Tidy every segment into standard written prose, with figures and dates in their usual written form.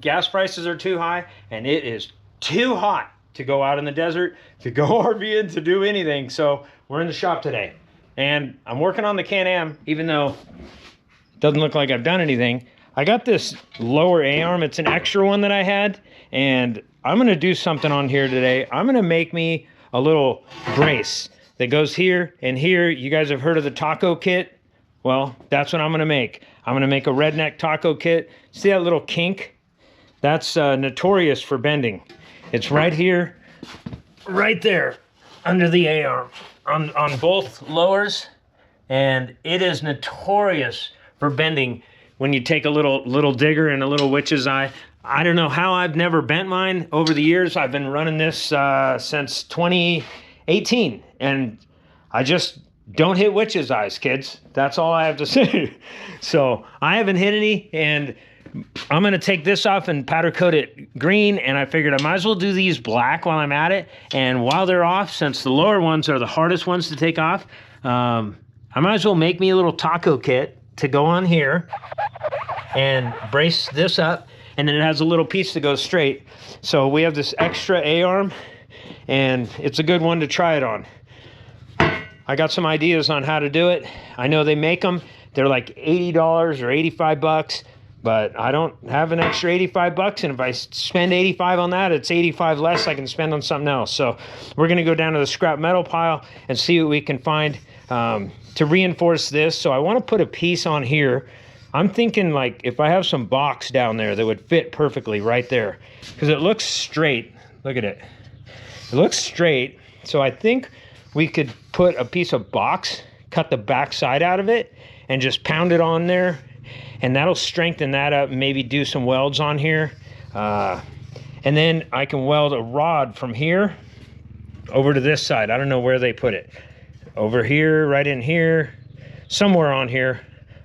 Gas prices are too high, and it is too hot to go out in the desert, to go RVing, to do anything. So we're in the shop today, and I'm working on the Can-Am, even though it doesn't look like I've done anything. I got this lower A-arm. It's an extra one that I had, and I'm gonna do something on here today. I'm gonna make me a little brace that goes here and here. You guys have heard of the taco kit? Well, that's what I'm gonna make. I'm gonna make a redneck taco kit. See that little kink? That's notorious for bending. It's right here, right there, under the A-arm, on both lowers, and it is notorious for bending when you take a little digger and a little witch's eye. I don't know how I've never bent mine over the years. I've been running this since 2018, and I just don't hit witch's eyes, kids. That's all I have to say. So I haven't hit any, and I'm gonna take this off and powder coat it green, and I figured I might as well do these black while I'm at it. And while they're off, since the lower ones are the hardest ones to take off, I might as well make me a little taco kit to go on here and brace this up, and then it has a little piece that goes straight. So we have this extra A-arm, and it's a good one to try it on. I got some ideas on how to do it. I know they make them. They're like $80 or 85 bucks, but I don't have an extra 85 bucks, and if I spend 85 on that, it's 85 less I can spend on something else. So we're gonna go down to the scrap metal pile and see what we can find to reinforce this. So I wanna put a piece on here. I'm thinking like if I have some box down there that would fit perfectly right there, because it looks straight. Look at it. It looks straight. So I think we could put a piece of box, cut the back side out of it, and just pound it on there, and that'll strengthen that up, and maybe do some welds on here. And then I can weld a rod from here over to this side. I don't know where they put it. Over here, right in here, somewhere on here.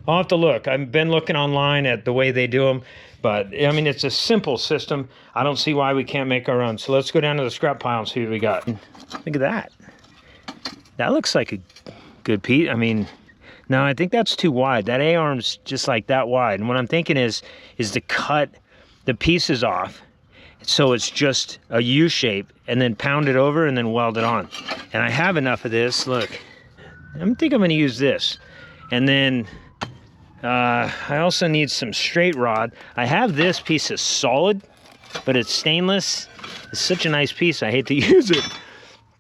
I'll have to look. I've been looking online at the way they do them, but I mean, it's a simple system. I don't see why we can't make our own. So let's go down to the scrap pile and see what we got. Look at that. That looks like a good piece. I mean, no, I think that's too wide. That A-arm's just like that wide. And what I'm thinking is to cut the pieces off so it's just a U shape, and then pound it over and then weld it on. And I have enough of this. Look, I think I'm gonna use this. And then I also need some straight rod. I have this piece of solid, but it's stainless. It's such a nice piece. I hate to use it.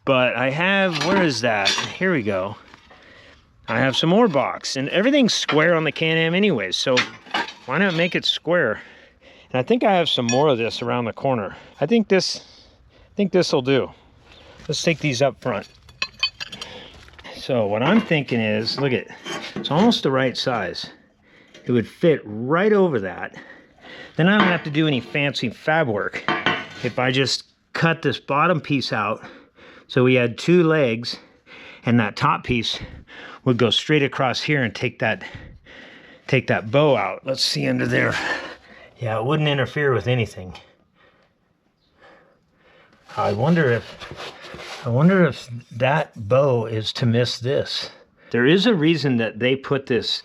But I have, where is that? Here we go. I have some more box, and everything's square on the Can-Am anyways, so why not make it square? And I think I have some more of this around the corner. I think this will do. Let's take these up front. So what I'm thinking is, look at, it's almost the right size. It would fit right over that. Then I don't have to do any fancy fab work. If I just cut this bottom piece out, so we had two legs, and that top piece would go straight across here and take that bow out. Let's see under there. Yeah, it wouldn't interfere with anything. I wonder if that bow is to miss this. There is a reason that they put this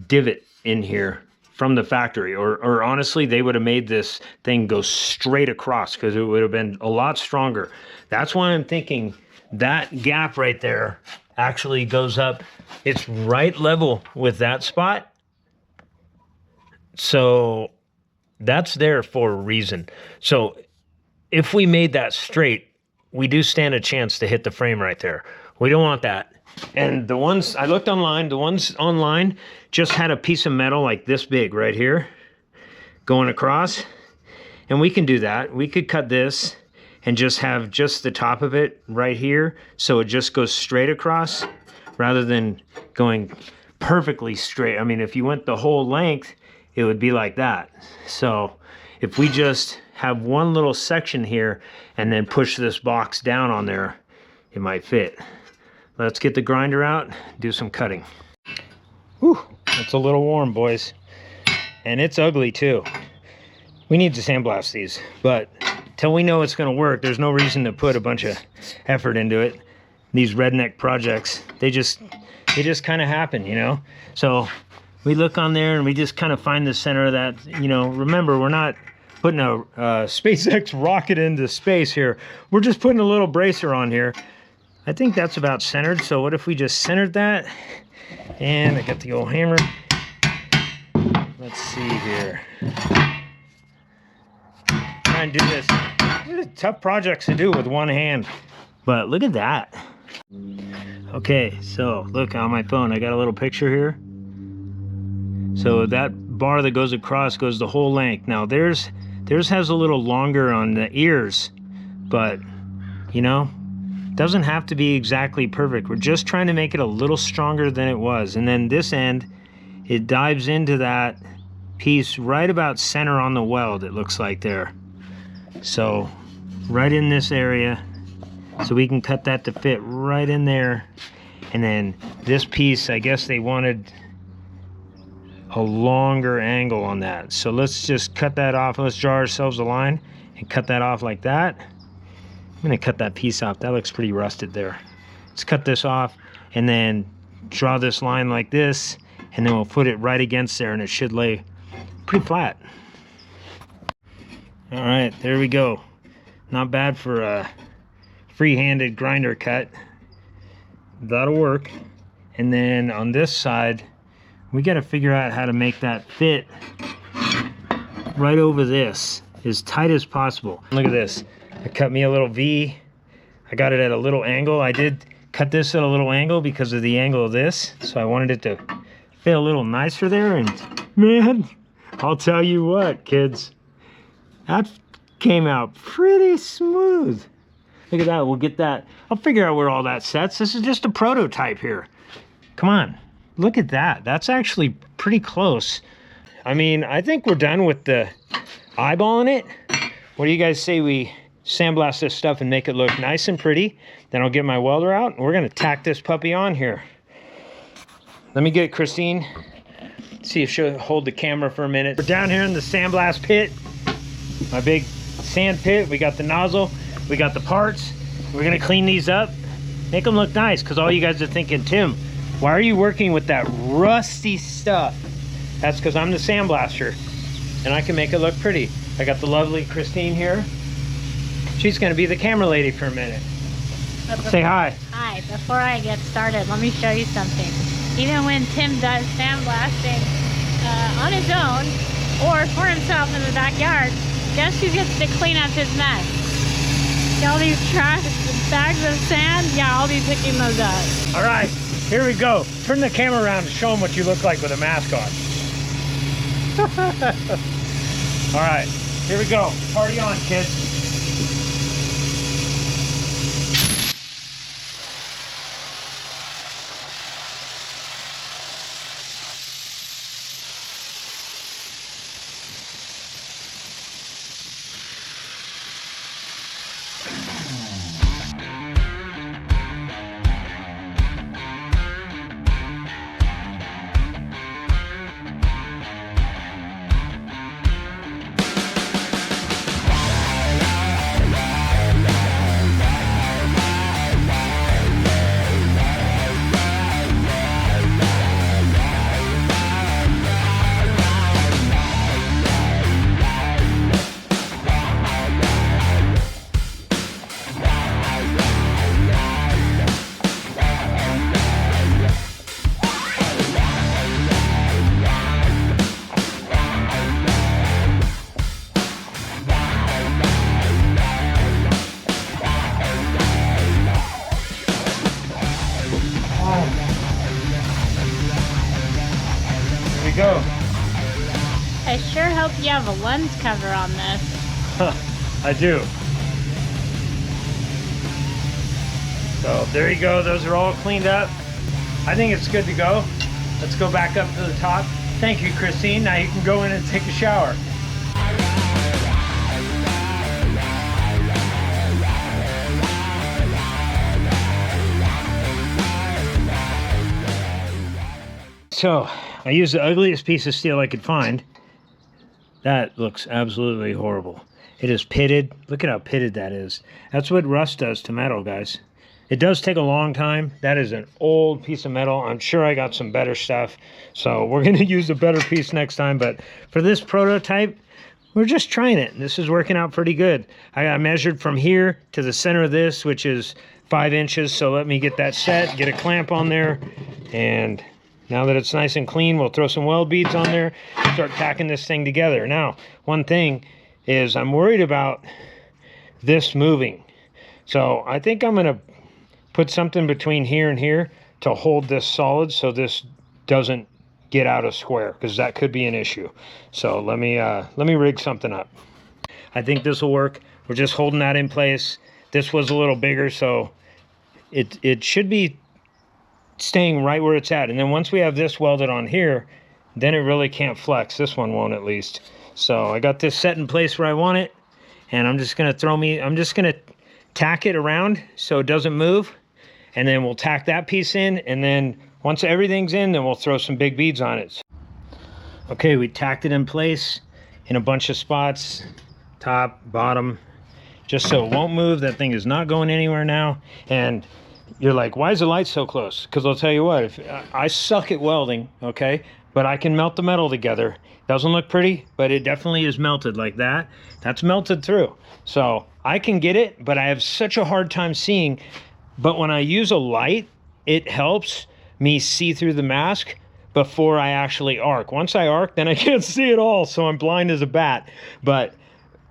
divot in here from the factory, or honestly, they would have made this thing go straight across, because it would have been a lot stronger. That's why I'm thinking that gap right there actually goes up. It's right level with that spot. So that's there for a reason. So if we made that straight, we do stand a chance to hit the frame right there. We don't want that. And the ones, I looked online, the ones online just had a piece of metal like this big right here going across. And we can do that. We could cut this and just have just the top of it right here, so it just goes straight across rather than going perfectly straight. I mean, if you went the whole length, it would be like that. So if we just have one little section here and then push this box down on there, it might fit. Let's get the grinder out, do some cutting. Whew, it's a little warm, boys. And it's ugly too. We need to sandblast these, but till we know it's gonna work, there's no reason to put a bunch of effort into it. These redneck projects, they just kind of happen, you know? So we look on there and we just kind of find the center of that, you know. Remember, we're not putting a SpaceX rocket into space here. We're just putting a little bracer on here. I think that's about centered. So what if we just centered that? And I got the old hammer. Let's see here. Try and do this. These are tough projects to do with one hand. But look at that. Okay, so look on my phone. I got a little picture here. So that bar that goes across goes the whole length. Now theirs has a little longer on the ears, but you know, doesn't have to be exactly perfect. We're just trying to make it a little stronger than it was. And then this end, it dives into that piece right about center on the weld, it looks like there. So right in this area, so we can cut that to fit right in there. And then this piece, I guess they wanted a longer angle on that. So let's just cut that off. Let's draw ourselves a line and cut that off like that. I'm gonna cut that piece off. That looks pretty rusted there. Let's cut this off and then draw this line like this, and then we'll put it right against there and it should lay pretty flat. All right, there we go. Not bad for a free-handed grinder cut. That'll work. And then on this side, we got to figure out how to make that fit right over this as tight as possible. Look at this. I cut me a little V. I got it at a little angle. I did cut this at a little angle because of the angle of this. So I wanted it to fit a little nicer there. And man, I'll tell you what, kids, that came out pretty smooth. Look at that. We'll get that. I'll figure out where all that sets. This is just a prototype here. Come on. Look at that. That's actually pretty close. I mean, I think we're done with the eyeballing it. What do you guys say we sandblast this stuff and make it look nice and pretty? Then I'll get my welder out and we're gonna tack this puppy on here. Let me get Christine. See if she'll hold the camera for a minute. We're down here in the sandblast pit. My big sand pit. We got the nozzle. We got the parts. We're gonna clean these up. Make them look nice, because all you guys are thinking, Tim, why are you working with that rusty stuff? That's because I'm the sandblaster and I can make it look pretty. I got the lovely Christine here. She's gonna be the camera lady for a minute. Say hi. Hi, before I get started, let me show you something. Even when Tim does sandblasting on his own or for himself in the backyard, guess who gets to clean up his mess? See all these trash bags of sand? Yeah, I'll be picking those up. All right. Here we go. Turn the camera around and show them what you look like with a mask on. All right, here we go. Party on, kids. Go. I sure hope you have a lens cover on this. I do. So there you go. Those are all cleaned up. I think it's good to go. Let's go back up to the top. Thank you, Christine. Now you can go in and take a shower. So I used the ugliest piece of steel I could find. That looks absolutely horrible. It is pitted. Look at how pitted that is. That's what rust does to metal, guys. It does take a long time. That is an old piece of metal. I'm sure I got some better stuff. So we're going to use a better piece next time. But for this prototype, we're just trying it. This is working out pretty good. I got measured from here to the center of this, which is 5 inches. So let me get that set, get a clamp on there. And now that it's nice and clean, we'll throw some weld beads on there, start tacking this thing together. Now, one thing is I'm worried about this moving. So I think I'm gonna put something between here and here to hold this solid so this doesn't get out of square, because that could be an issue. So let me rig something up. I think this will work. We're just holding that in place. This was a little bigger, so it should be staying right where it's at. And then once we have this welded on here, then it really can't flex. This one won't, at least. So I got this set in place where I want it, and I'm just gonna tack it around so it doesn't move, and then we'll tack that piece in, and then once everything's in, then we'll throw some big beads on it. Okay, we tacked it in place in a bunch of spots, top, bottom, just so it won't move. That thing is not going anywhere now. And you're like, why is the light so close? Because I'll tell you what, if I suck at welding, okay, but I can melt the metal together. Doesn't look pretty, but it definitely is melted like that. That's melted through. So I can get it, but I have such a hard time seeing. But when I use a light, it helps me see through the mask before I actually arc. Once I arc, then I can't see it all, so I'm blind as a bat. But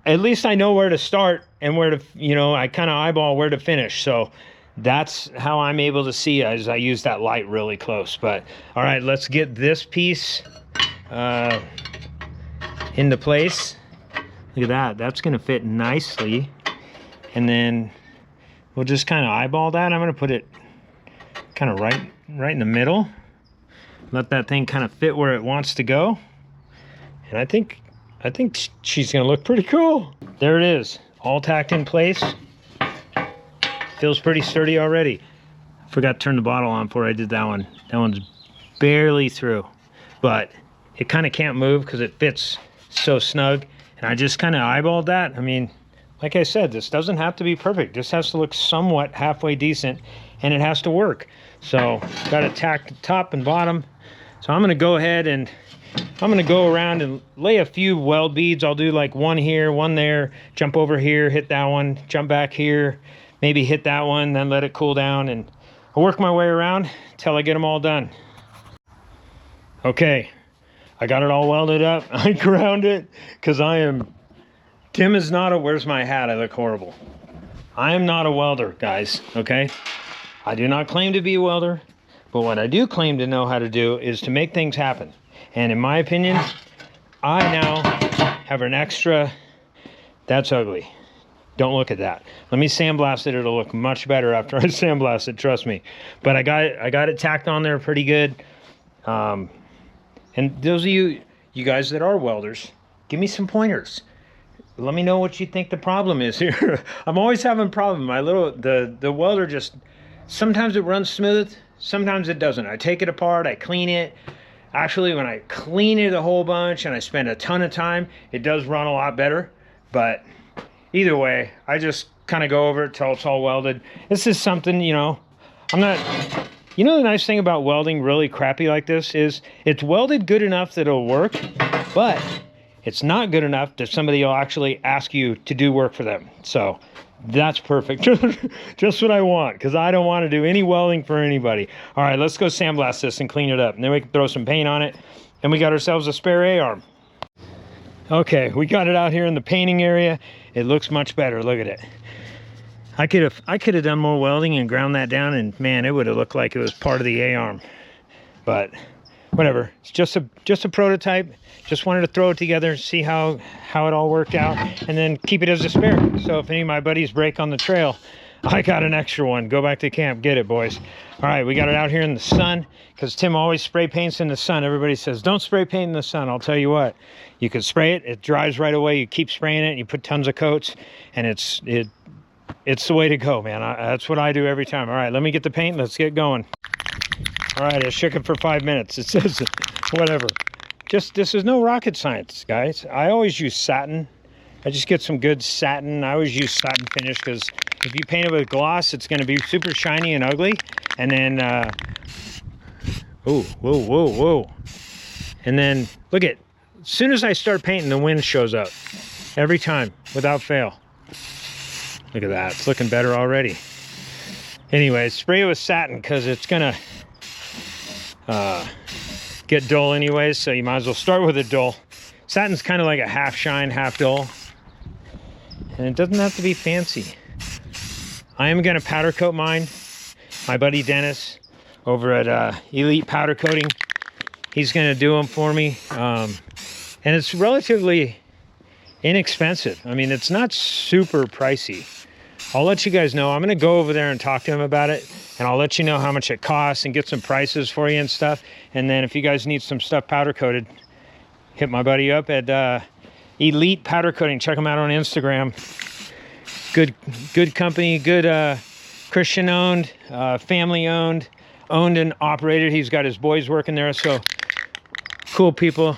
at least I know where to start and where to, you know, I kind of eyeball where to finish. So that's how I'm able to see as I use that light really close. But all right, let's get this piece into place. Look at that, that's gonna fit nicely. And then we'll just kind of eyeball that. I'm gonna put it kind of right in the middle. Let that thing kind of fit where it wants to go. And I think she's gonna look pretty cool. There it is, all tacked in place. Feels pretty sturdy already. Forgot to turn the bottle on before I did that one. That one's barely through, but it kind of can't move because it fits so snug. And I just kind of eyeballed that. I mean, like I said, this doesn't have to be perfect. This has to look somewhat halfway decent, and it has to work. So got it tacked top and bottom. So I'm gonna go ahead and I'm gonna go around and lay a few weld beads. I'll do like one here, one there, jump over here, hit that one, jump back here, maybe hit that one, then let it cool down, and I'll work my way around till I get them all done. Okay, I got it all welded up. I ground it because Tim is not a, where's my hat? I look horrible. I am not a welder, guys, okay? I do not claim to be a welder, but what I do claim to know how to do is to make things happen. And in my opinion, I now have an extra, that's ugly. Don't look at that. Let me sandblast it. It'll look much better after I sandblast it, trust me. But I got it tacked on there pretty good. And those of you guys that are welders, give me some pointers. Let me know what you think the problem is here. I'm always having a problem. The welder just, sometimes it runs smooth, sometimes it doesn't. I take it apart, I clean it. Actually, when I clean it a whole bunch and I spend a ton of time, it does run a lot better. But either way, I just kind of go over it till it's all welded. This is something, you know, I'm not, you know, the nice thing about welding really crappy like this is it's welded good enough that it'll work, but it's not good enough that somebody will actually ask you to do work for them. So that's perfect. Just what I want, because I don't want to do any welding for anybody. All right, let's go sandblast this and clean it up, and then we can throw some paint on it, and we got ourselves a spare A-arm. Okay, we got it out here in the painting area. It looks much better. Look at it. I could have done more welding and ground that down, and man, it would have looked like it was part of the A-arm. But whatever. It's just a prototype. Just wanted to throw it together, see how it all worked out, and then keep it as a spare. So if any of my buddies break on the trail, I got an extra one. Go back to camp, get it, boys. All right, we got it out here in the sun, because Tim always spray paints in the sun. Everybody says, don't spray paint in the sun. I'll tell you what, you could spray it, it dries right away. You keep spraying it, you put tons of coats, and it's the way to go, man. That's what I do every time. All right, let me get the paint, let's get going. All right, I shook it for 5 minutes. It says, whatever. This is no rocket science, guys. I always use satin. I just get some good satin. I always use satin finish, because if you paint it with gloss, it's going to be super shiny and ugly. And then, oh, whoa. And then, look at, as soon as I start painting, the wind shows up. Every time, without fail. Look at that, it's looking better already. Anyway, spray it with satin because it's gonna get dull anyways, so you might as well start with a dull. Satin's kind of like a half shine, half dull. And it doesn't have to be fancy. I am gonna powder coat mine. My buddy Dennis over at Elite Powder Coating, he's gonna do them for me. And it's relatively inexpensive. I mean, it's not super pricey. I'll let you guys know. I'm gonna go over there and talk to him about it, and I'll let you know how much it costs and get some prices for you and stuff. And then if you guys need some stuff powder coated, hit my buddy up at Elite Powder Coating. Check them out on Instagram. Good company, good Christian owned, family owned and operated. He's got his boys working there, so cool people.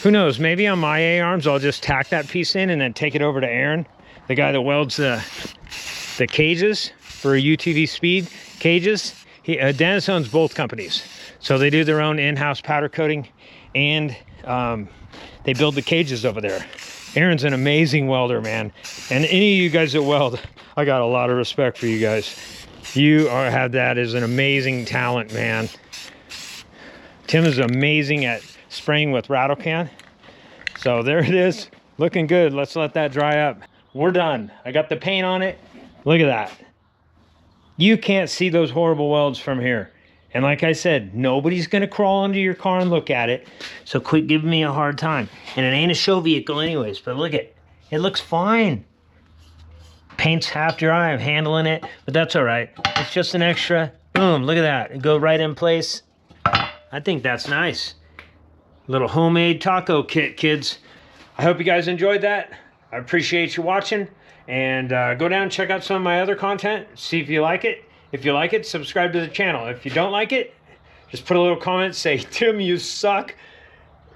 Who knows, maybe on my A-arms I'll just tack that piece in and then take it over to Aaron, the guy that welds the cages for UTV speed cages. Dennis owns both companies, so they do their own in-house powder coating, and they build the cages over there. Aaron's an amazing welder, man. And any of you guys that weld, I got a lot of respect for you guys. You have that as an amazing talent, man. Tim is amazing at spraying with rattle can. So there it is, looking good. Let's let that dry up. We're done. I got the paint on it. Look at that. You can't see those horrible welds from here. And like I said, nobody's gonna crawl under your car and look at it. So quit giving me a hard time. And it ain't a show vehicle anyways, but look at it looks fine. Paint's half dry, I'm handling it, but that's all right. It's just an extra, boom, look at that. It go right in place. I think that's nice. Little homemade taco kit, kids. I hope you guys enjoyed that. I appreciate you watching, and go down and check out some of my other content, see if you like it. If you like it, subscribe to the channel. If you don't like it, just put a little comment, say, Tim, you suck.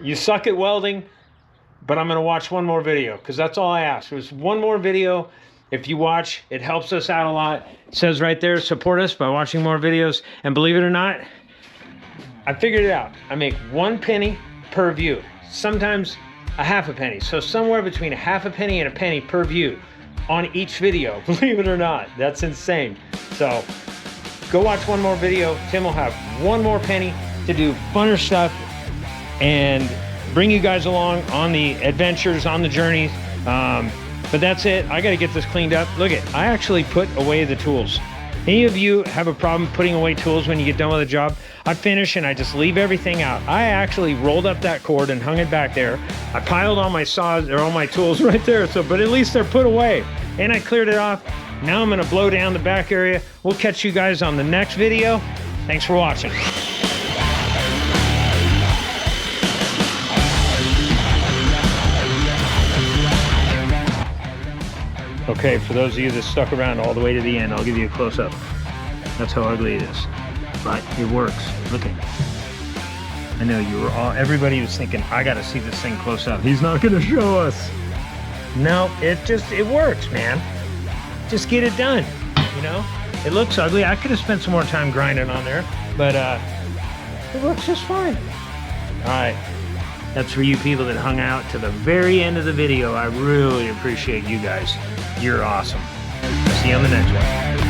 You suck at welding, but I'm gonna watch one more video, because that's all I asked. It was one more video. If you watch, it helps us out a lot. It says right there, support us by watching more videos. And believe it or not, I figured it out. I make 1 penny per view, sometimes a half a penny. So somewhere between a half a penny and a penny per view on each video, believe it or not. That's insane. So go watch one more video. Tim will have 1 more penny to do funner stuff and bring you guys along on the adventures, on the journeys. But that's it. I got to get this cleaned up. Look at, I actually put away the tools. Any of you have a problem putting away tools when you get done with a job? I finish and I just leave everything out. I actually rolled up that cord and hung it back there. I piled all my saws or all my tools right there. So, but at least they're put away. And I cleared it off. Now I'm gonna blow down the back area. We'll catch you guys on the next video. Thanks for watching. Okay, for those of you that stuck around all the way to the end, I'll give you a close-up. That's how ugly it is, but it works. Look at it. I know you were all, everybody was thinking, I gotta see this thing close up. He's not gonna show us. No, it works, man. Just get it done, you know? It looks ugly. I could have spent some more time grinding on there, but it works just fine. All right, that's for you people that hung out to the very end of the video. I really appreciate you guys. You're awesome. See you on the next one.